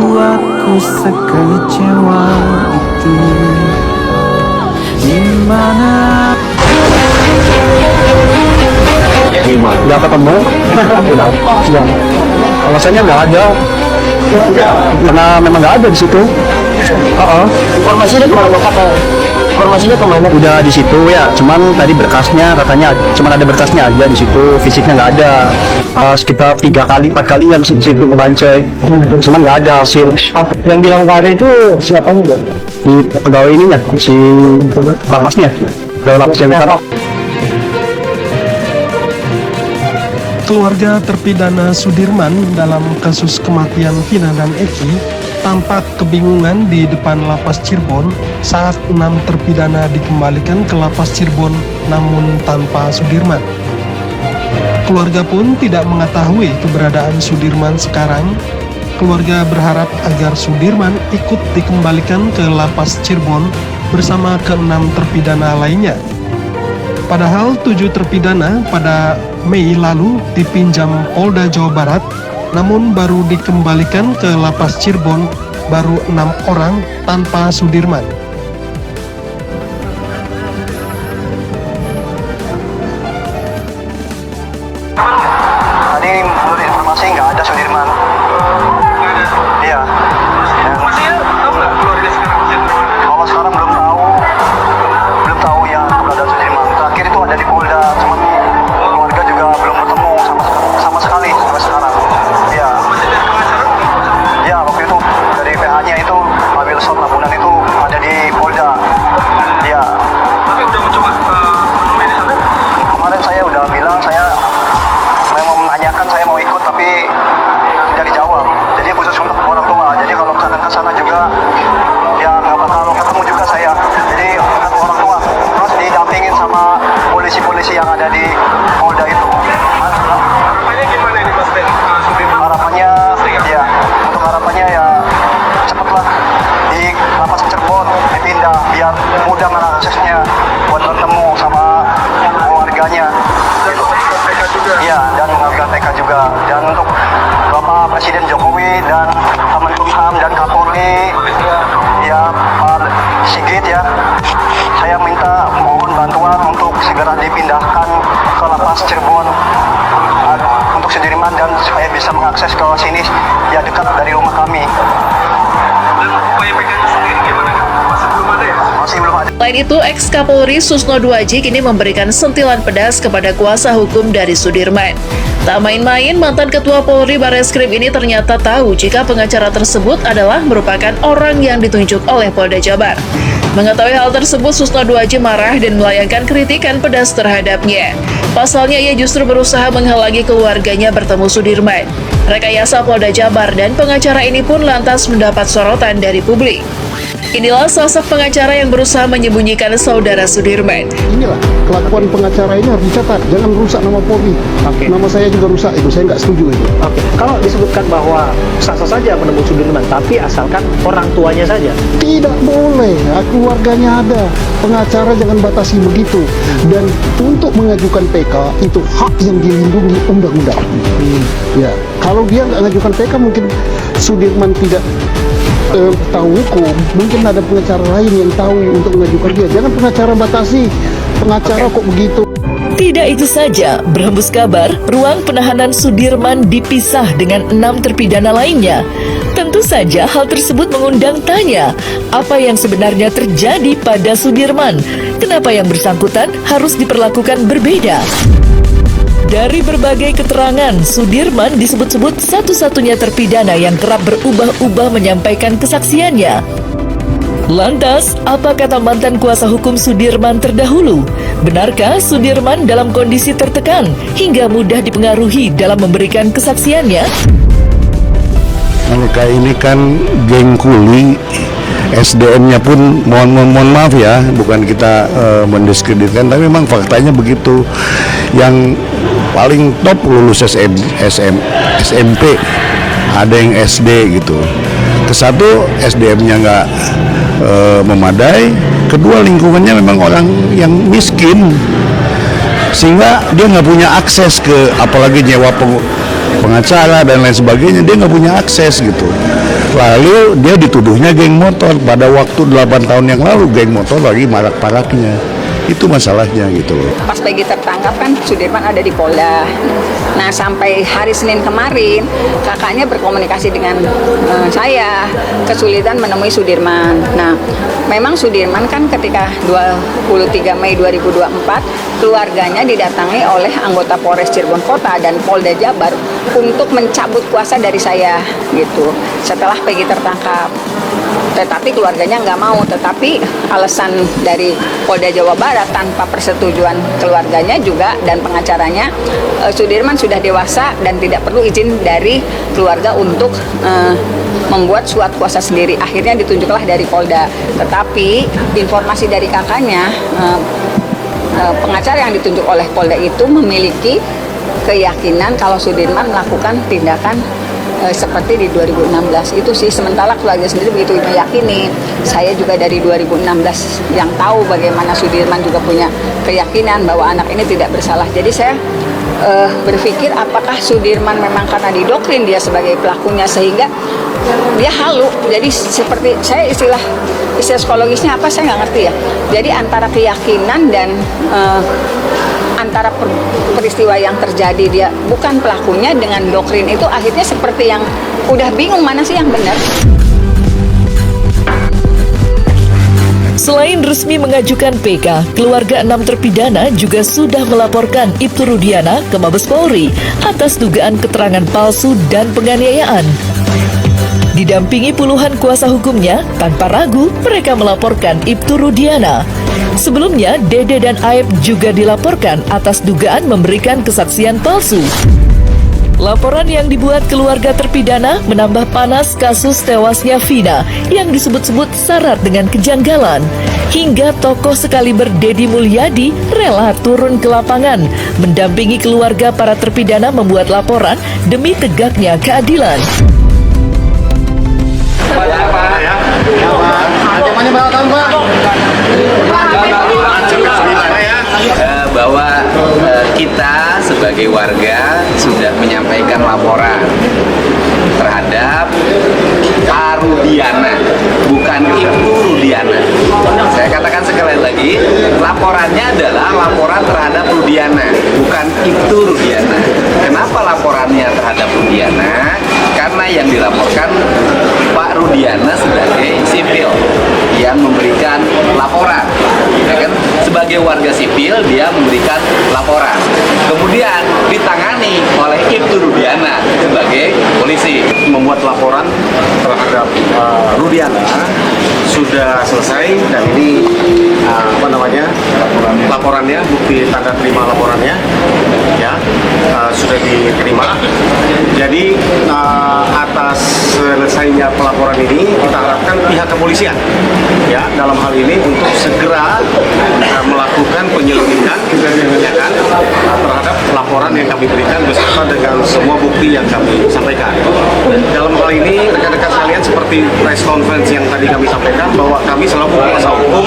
membuatku sekecewa itu? Dimana Nggak ketemu? Ya. Alasannya nggak ada, karena memang nggak ada di situ. Informasinya kemana? Udah di situ ya, cuman tadi berkasnya katanya cuman ada berkasnya aja di situ, fisiknya nggak ada. Sekitar 3 kali 4 kali yang situ ngebancai, cuman nggak ada hasil. Yang bilang nggak ada itu siapa nih? Di pegawai ininya, si lapasnya, pegawai lapas yang ditangkap. Keluarga terpidana Sudirman dalam kasus kematian Vina dan Eki tampak kebingungan di depan lapas Cirebon saat 6 terpidana dikembalikan ke lapas Cirebon namun tanpa Sudirman. Keluarga pun tidak mengetahui keberadaan Sudirman sekarang. Keluarga berharap agar Sudirman ikut dikembalikan ke lapas Cirebon bersama ke-6 terpidana lainnya. Padahal 7 terpidana pada Mei lalu dipinjam Polda Jawa Barat, namun baru dikembalikan ke lapas Cirebon baru 6 orang tanpa Sudirman. Tadi menurut informasi nggak ada Sudirman. Iya. Masih tahu nggak keluarga sekarang masih ada? Kalau sekarang belum tahu ya keberadaan Sudirman. Terakhir itu ada di Polda, cuman keluarga juga belum ketemu sama sekali sampai sekarang. Iya. Masih dari pengacara? Ya waktu itu dari PH-nya itu Pak Wilson Labunan itu ada di Polda. Iya. Tapi udah mencoba menemui di sana? Kemarin saya udah bilang saya memang menanyakan saya mau ikut tapi tidak dijawab. Jadi khusus untuk orang tua. Jadi kalau misalkan ke sana juga ya nggak bakal ketemu juga saya. Jadi untuk orang tua terus didampingin sama polisi-polisi yang ada di Polda itu. Harapannya gimana ini Mas Ben? Sudirman? Harapannya ya untuk harapannya ya cepatlah di lapas Cirebon dipindah biar mudah aksesnya buat bertemu sama keluarganya. Dan mengembangkan PK juga. Iya, dan mengajukan PK juga. Dan untuk Bapak Presiden Jokowi dan Kemenkumham dan Kapolri, ya Pak Sigit ya, saya minta mohon bantuan untuk segera dipindahkan ke lapas Cirebon untuk Sudirman dan supaya bisa mengakses ke sini ya dekat dari rumah kami. Dan upaya PK-nya sendiri gimana? Masih belum ada ya? Masih belum ada. Selain itu, ex-Kapolri Susno Duaji kini memberikan sentilan pedas kepada kuasa hukum dari Sudirman. Tak main-main, mantan Ketua Polri Barreskrim ini ternyata tahu jika pengacara tersebut adalah merupakan orang yang ditunjuk oleh Polda Jabar. Mengetahui hal tersebut, Susno Duaji marah dan melayangkan kritikan pedas terhadapnya. Pasalnya, ia justru berusaha menghalangi keluarganya bertemu Sudirman. Rekayasa Polda Jabar dan pengacara ini pun lantas mendapat sorotan dari publik. Inilah sosok pengacara yang berusaha menyembunyikan saudara Sudirman. Inilah kelakuan pengacara ini harus dicatat, jangan rusak nama Polri. Nama saya juga rusak itu, saya nggak setuju itu. Kalau disebutkan bahwa sah-sah saja menemui Sudirman, tapi asalkan orang tuanya saja. Tidak boleh, keluarganya ada. Pengacara jangan batasi begitu. Dan untuk mengajukan PK itu hak yang dilindungi undang-undang. Ya, kalau dia nggak mengajukan PK mungkin Sudirman tidak tahu hukum, mungkin ada pengacara lain yang tahu untuk mengajukan dia. Jangan pengacara batasi, pengacara kok begitu. Tidak itu saja, berhembus kabar, ruang penahanan Sudirman dipisah dengan 6 terpidana lainnya. Tentu saja hal tersebut mengundang tanya, apa yang sebenarnya terjadi pada Sudirman? Kenapa yang bersangkutan harus diperlakukan berbeda? Dari berbagai keterangan, Sudirman disebut-sebut satu-satunya terpidana yang kerap berubah-ubah menyampaikan kesaksiannya. Lantas, apa kata mantan kuasa hukum Sudirman terdahulu? Benarkah Sudirman dalam kondisi tertekan hingga mudah dipengaruhi dalam memberikan kesaksiannya? Mereka ini kan geng kuli, SDM-nya pun mohon maaf ya, bukan kita mendiskreditkan, tapi memang faktanya begitu. Yang paling top lulus SMP, ada yang SD gitu. Kesatu SDM-nya nggak memadai, kedua lingkungannya memang orang yang miskin, sehingga dia nggak punya akses ke apalagi nyewa pengacara dan lain sebagainya, dia nggak punya akses gitu. Lalu dia dituduhnya geng motor, pada waktu 8 tahun yang lalu geng motor lagi marak-maraknya. Itu masalahnya gitu loh. Pas Peggy tertangkap kan Sudirman ada di Polda. Nah sampai hari Senin kemarin kakaknya berkomunikasi dengan saya, kesulitan menemui Sudirman. Nah memang Sudirman kan ketika 23 Mei 2024 keluarganya didatangi oleh anggota Polres Cirebon Kota dan Polda Jabar untuk mencabut kuasa dari saya gitu setelah Peggy tertangkap. Tetapi keluarganya nggak mau, tetapi alasan dari Polda Jawa Barat tanpa persetujuan keluarganya juga dan pengacaranya, Sudirman sudah dewasa dan tidak perlu izin dari keluarga untuk membuat surat kuasa sendiri. Akhirnya ditunjuklah dari Polda. Tetapi informasi dari kakaknya, pengacara yang ditunjuk oleh Polda itu memiliki keyakinan kalau Sudirman melakukan tindakan seperti di 2016 itu sih. Sementara keluarga sendiri begitu meyakini. Saya juga dari 2016 yang tahu bagaimana Sudirman juga punya keyakinan bahwa anak ini tidak bersalah. Jadi saya berpikir apakah Sudirman memang karena didoktrin dia sebagai pelakunya sehingga dia halu. Jadi seperti saya istilah psikologisnya apa saya nggak ngerti ya. Jadi antara keyakinan dan antara peristiwa yang terjadi dia bukan pelakunya dengan doktrin itu akhirnya seperti yang udah bingung mana sih yang benar. Selain resmi mengajukan PK, keluarga 6 terpidana juga sudah melaporkan Ibtu Rudiana ke Mabes Polri atas dugaan keterangan palsu dan penganiayaan. Didampingi puluhan kuasa hukumnya, tanpa ragu mereka melaporkan Ibtu Rudiana. Sebelumnya, Dede dan Aib juga dilaporkan atas dugaan memberikan kesaksian palsu. Laporan yang dibuat keluarga terpidana menambah panas kasus tewasnya Vina yang disebut-sebut syarat dengan kejanggalan. Hingga tokoh sekaliber Deddy Mulyadi rela turun ke lapangan, mendampingi keluarga para terpidana membuat laporan demi tegaknya keadilan. Bahwa kita sebagai warga sudah menyampaikan laporan terhadap Rudiana, bukan Ibu Rudiana. Saya katakan sekali lagi, laporannya adalah laporan terhadap Rudiana, bukan Ibtu Rudiana. Kenapa laporannya terhadap Rudiana? Karena yang dilaporkan Pak Rudiana sebagai sipil yang memberikan laporan, ya kan? Sebagai warga sipil dia memberikan laporan, kemudian ditangani oleh Ibtu Rudiana sebagai polisi. Membuat laporan terhadap Rudiana sudah selesai dan ini laporannya, bukti tanda terima laporannya ya sudah diterima. Jadi atas selesainya pelaporan ini kita harapkan pihak kepolisian ya dalam hal ini untuk segera melakukan penyelidikan ya kan, terhadap laporan yang kami berikan beserta dengan semua bukti yang kami sampaikan. Dalam hal ini rekan-rekan sekalian, seperti press conference yang tadi kami sampaikan bahwa kami selaku kuasa hukum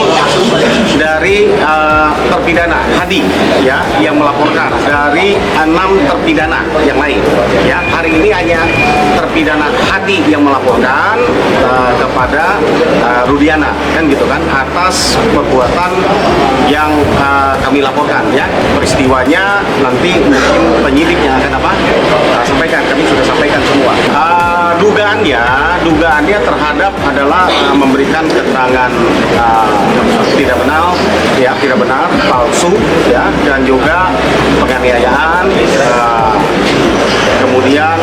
dari terpidana Hadi ya yang melaporkan dari 6 terpidana yang lain ya. Hari ini hanya terpidana Hadi yang melaporkan kepada Rudiana kan gitu kan, atas perbuatan yang kami laporkan ya. Peristiwanya nanti mungkin penyidik yang akan sampaikan, kami sudah sampaikan semua. Dugaannya terhadap adalah memberikan keterangan tidak benar, palsu ya, dan juga penganiayaan, kemudian